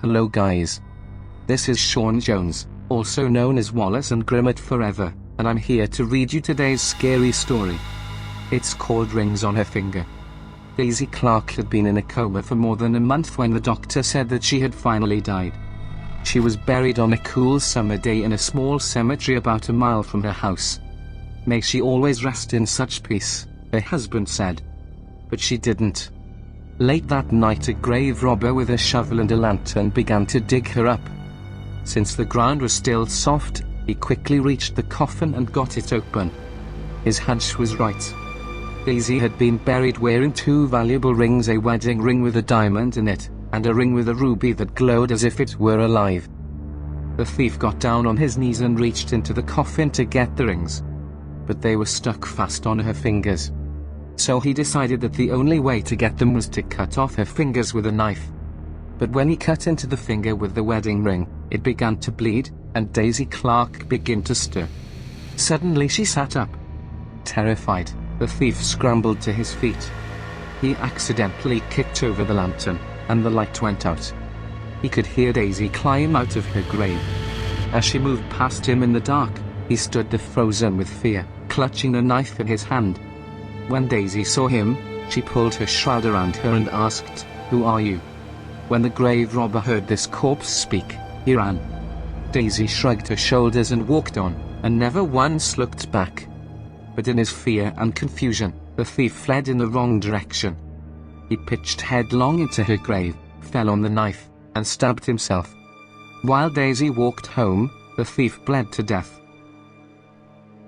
Hello guys. This is Sion Jones, also known as Wallace and Gromit Forever, and I'm here to read you today's scary story. It's called Rings on Her Finger. Daisy Clark had been in a coma for more than a month when the doctor said that she had finally died. She was buried on a cool summer day in a small cemetery about a mile from her house. May she always rest in such peace, her husband said. But she didn't. Late that night, a grave robber with a shovel and a lantern began to dig her up. Since the ground was still soft, he quickly reached the coffin and got it open. His hunch was right. Daisy had been buried wearing two valuable rings, a wedding ring with a diamond in it, and a ring with a ruby that glowed as if it were alive. The thief got down on his knees and reached into the coffin to get the rings. But they were stuck fast on her fingers. So he decided that the only way to get them was to cut off her fingers with a knife. But when he cut into the finger with the wedding ring, it began to bleed, and Daisy Clark began to stir. Suddenly she sat up. Terrified, the thief scrambled to his feet. He accidentally kicked over the lantern, and the light went out. He could hear Daisy climb out of her grave. As she moved past him in the dark, he stood there frozen with fear, clutching a knife in his hand. When Daisy saw him, she pulled her shroud around her and asked, "Who are you?" When the grave robber heard this corpse speak, he ran. Daisy shrugged her shoulders and walked on, and never once looked back. But in his fear and confusion, the thief fled in the wrong direction. He pitched headlong into her grave, fell on the knife, and stabbed himself. While Daisy walked home, the thief bled to death.